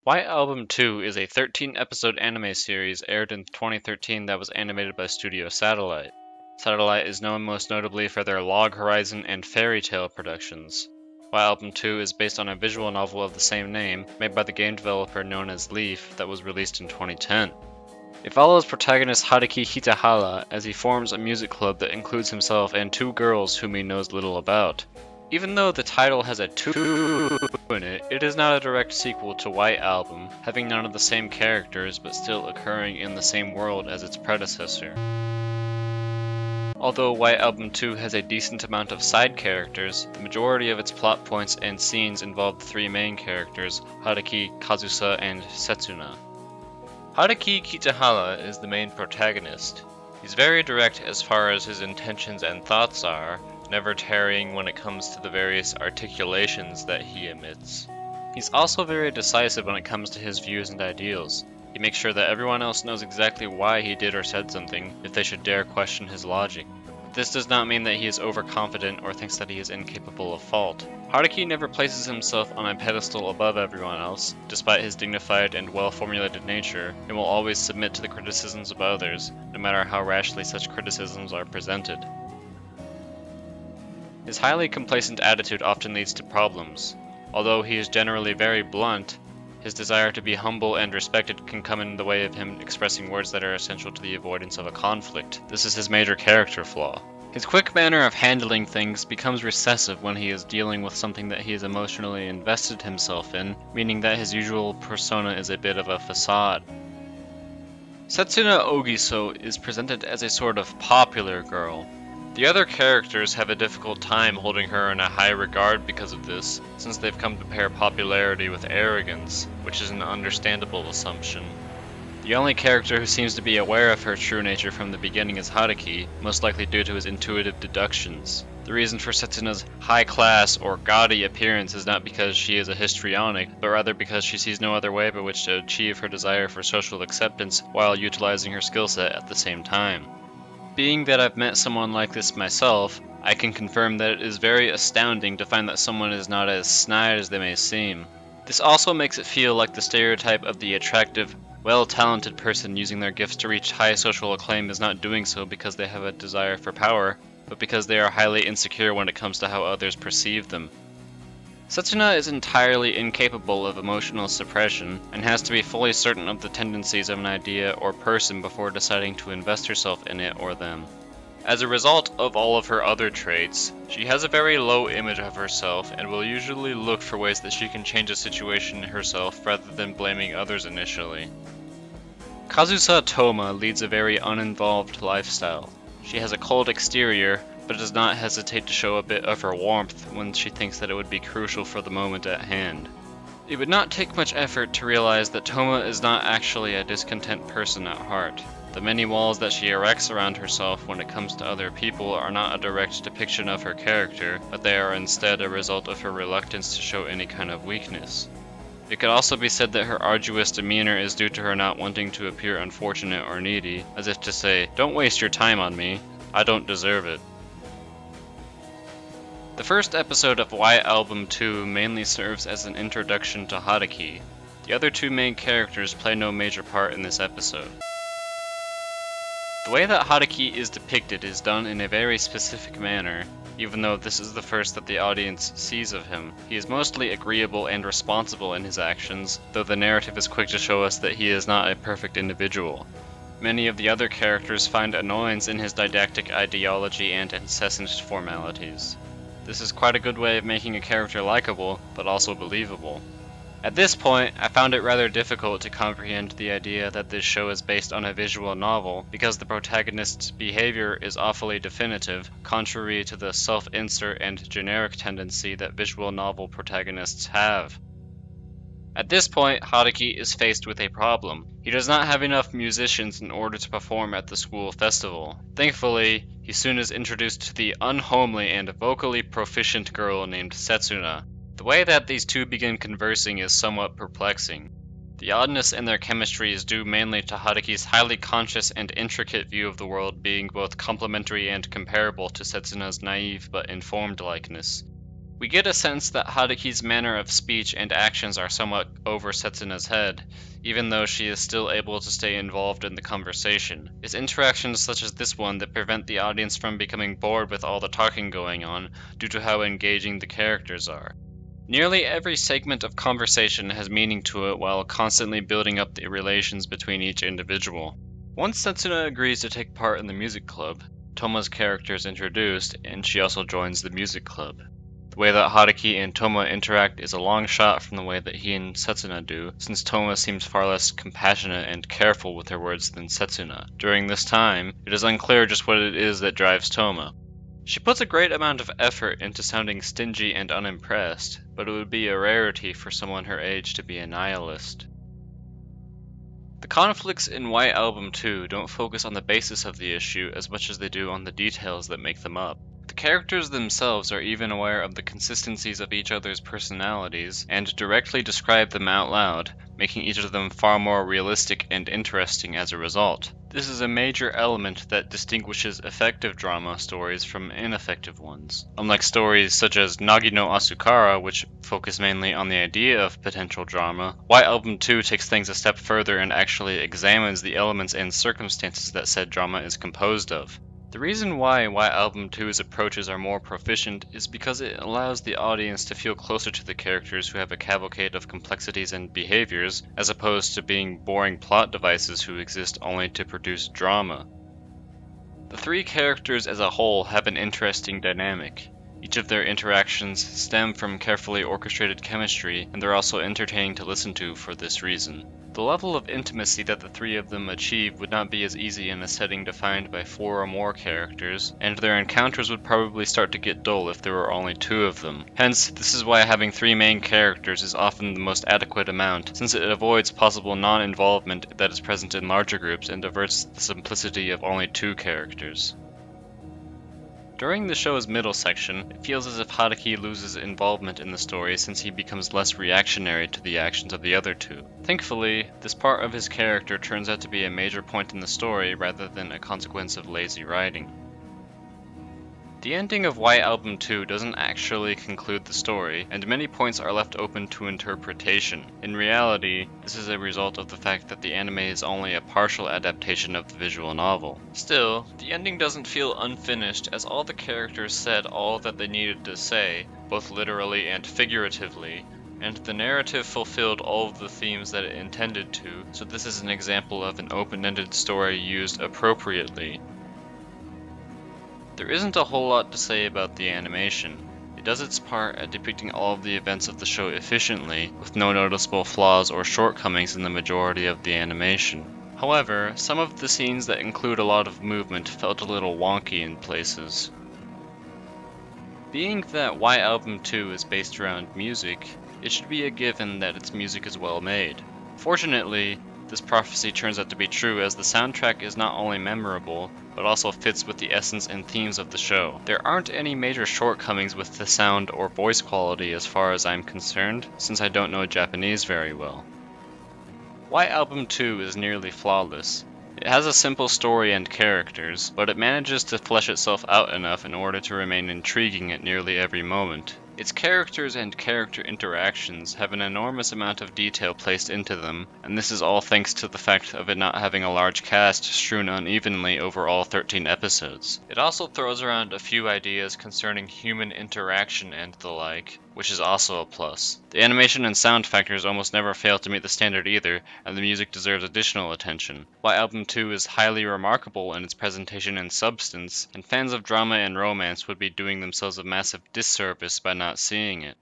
White Album 2 is a 13-episode anime series aired in 2013 that was animated by Studio Satellite. Satellite is known most notably for their Log Horizon and Fairy Tail productions. White Album 2 is based on a visual novel of the same name, made by the game developer known as Leaf, that was released in 2010. It follows protagonist Haruki Kitahara as he forms a music club that includes himself and two girls whom he knows little about. Even though the title has a 2 in it, it is not a direct sequel to White Album, having none of the same characters but still occurring in the same world as its predecessor. Although White Album 2 has a decent amount of side characters, the majority of its plot points and scenes involve the three main characters, Haruki, Kazusa, and Setsuna. Haruki Kitahara is the main protagonist. He's very direct as far as his intentions and thoughts are, never tarrying when it comes to the various articulations that he emits. He's also very decisive when it comes to his views and ideals. He makes sure that everyone else knows exactly why he did or said something if they should dare question his logic. This does not mean that he is overconfident or thinks that he is incapable of fault. Haruki never places himself on a pedestal above everyone else, despite his dignified and well-formulated nature, and will always submit to the criticisms of others, no matter how rashly such criticisms are presented. His highly complacent attitude often leads to problems. Although he is generally very blunt, his desire to be humble and respected can come in the way of him expressing words that are essential to the avoidance of a conflict. This is his major character flaw. His quick manner of handling things becomes recessive when he is dealing with something that he is emotionally invested himself in, meaning that his usual persona is a bit of a facade. Setsuna Ogiso is presented as a sort of popular girl. The other characters have a difficult time holding her in a high regard because of this, since they've come to pair popularity with arrogance, which is an understandable assumption. The only character who seems to be aware of her true nature from the beginning is Haruki, most likely due to his intuitive deductions. The reason for Setsuna's high-class or gaudy appearance is not because she is a histrionic, but rather because she sees no other way by which to achieve her desire for social acceptance while utilizing her skill set at the same time. Being that I've met someone like this myself, I can confirm that it is very astounding to find that someone is not as snide as they may seem. This also makes it feel like the stereotype of the attractive, well-talented person using their gifts to reach high social acclaim is not doing so because they have a desire for power, but because they are highly insecure when it comes to how others perceive them. Setsuna is entirely incapable of emotional suppression, and has to be fully certain of the tendencies of an idea or person before deciding to invest herself in it or them. As a result of all of her other traits, she has a very low image of herself and will usually look for ways that she can change a situation herself rather than blaming others initially. Kazusa Touma leads a very uninvolved lifestyle. She has a cold exterior, but does not hesitate to show a bit of her warmth when she thinks that it would be crucial for the moment at hand. It would not take much effort to realize that Touma is not actually a discontent person at heart. The many walls that she erects around herself when it comes to other people are not a direct depiction of her character, but they are instead a result of her reluctance to show any kind of weakness. It could also be said that her arduous demeanor is due to her not wanting to appear unfortunate or needy, as if to say, "Don't waste your time on me, I don't deserve it." The first episode of White Album 2 mainly serves as an introduction to Haruki. The other two main characters play no major part in this episode. The way that Haruki is depicted is done in a very specific manner. Even though this is the first that the audience sees of him, he is mostly agreeable and responsible in his actions, though the narrative is quick to show us that he is not a perfect individual. Many of the other characters find annoyance in his didactic ideology and incessant formalities. This is quite a good way of making a character likable, but also believable. At this point, I found it rather difficult to comprehend the idea that this show is based on a visual novel, because the protagonist's behavior is awfully definitive, contrary to the self-insert and generic tendency that visual novel protagonists have. At this point, Haruki is faced with a problem. He does not have enough musicians in order to perform at the school festival. Thankfully, he soon is introduced to the unhomely and vocally proficient girl named Setsuna. The way that these two begin conversing is somewhat perplexing. The oddness in their chemistry is due mainly to Haruki's highly conscious and intricate view of the world being both complementary and comparable to Setsuna's naive but informed likeness. We get a sense that Haruki's manner of speech and actions are somewhat over Setsuna's head, even though she is still able to stay involved in the conversation. It's interactions such as this one that prevent the audience from becoming bored with all the talking going on due to how engaging the characters are. Nearly every segment of conversation has meaning to it while constantly building up the relations between each individual. Once Setsuna agrees to take part in the music club, Toma's character is introduced, and she also joins the music club. The way that Haruki and Toma interact is a long shot from the way that he and Setsuna do, since Toma seems far less compassionate and careful with her words than Setsuna. During this time, it is unclear just what it is that drives Toma. She puts a great amount of effort into sounding stingy and unimpressed, but it would be a rarity for someone her age to be a nihilist. The conflicts in White Album 2 don't focus on the basis of the issue as much as they do on the details that make them up. The characters themselves are even aware of the consistencies of each other's personalities and directly describe them out loud, making each of them far more realistic and interesting as a result. This is a major element that distinguishes effective drama stories from ineffective ones. Unlike stories such as Nagi no Asukara, which focus mainly on the idea of potential drama, White Album 2 takes things a step further and actually examines the elements and circumstances that said drama is composed of. The reason why White Album 2's approaches are more proficient is because it allows the audience to feel closer to the characters who have a cavalcade of complexities and behaviors, as opposed to being boring plot devices who exist only to produce drama. The three characters as a whole have an interesting dynamic. Each of their interactions stem from carefully orchestrated chemistry, and they're also entertaining to listen to for this reason. The level of intimacy that the three of them achieve would not be as easy in a setting defined by 4 or more characters, and their encounters would probably start to get dull if there were only 2 of them. Hence, this is why having 3 main characters is often the most adequate amount, since it avoids possible non-involvement that is present in larger groups and averts the simplicity of only 2 characters. During the show's middle section, it feels as if Haruki loses involvement in the story since he becomes less reactionary to the actions of the other 2. Thankfully, this part of his character turns out to be a major point in the story rather than a consequence of lazy writing. The ending of White Album 2 doesn't actually conclude the story, and many points are left open to interpretation. In reality, this is a result of the fact that the anime is only a partial adaptation of the visual novel. Still, the ending doesn't feel unfinished as all the characters said all that they needed to say, both literally and figuratively, and the narrative fulfilled all of the themes that it intended to, so this is an example of an open-ended story used appropriately. There isn't a whole lot to say about the animation. It does its part at depicting all of the events of the show efficiently, with no noticeable flaws or shortcomings in the majority of the animation. However, some of the scenes that include a lot of movement felt a little wonky in places. Being that White Album 2 is based around music, it should be a given that its music is well made. Fortunately, this prophecy turns out to be true as the soundtrack is not only memorable, but also fits with the essence and themes of the show. There aren't any major shortcomings with the sound or voice quality as far as I'm concerned, since I don't know Japanese very well. White Album 2 is nearly flawless. It has a simple story and characters, but it manages to flesh itself out enough in order to remain intriguing at nearly every moment. Its characters and character interactions have an enormous amount of detail placed into them, and this is all thanks to the fact of it not having a large cast strewn unevenly over all 13 episodes. It also throws around a few ideas concerning human interaction and the like, which is also a plus. The animation and sound factors almost never fail to meet the standard either, and the music deserves additional attention. White Album 2 is highly remarkable in its presentation and substance, and fans of drama and romance would be doing themselves a massive disservice by not seeing it.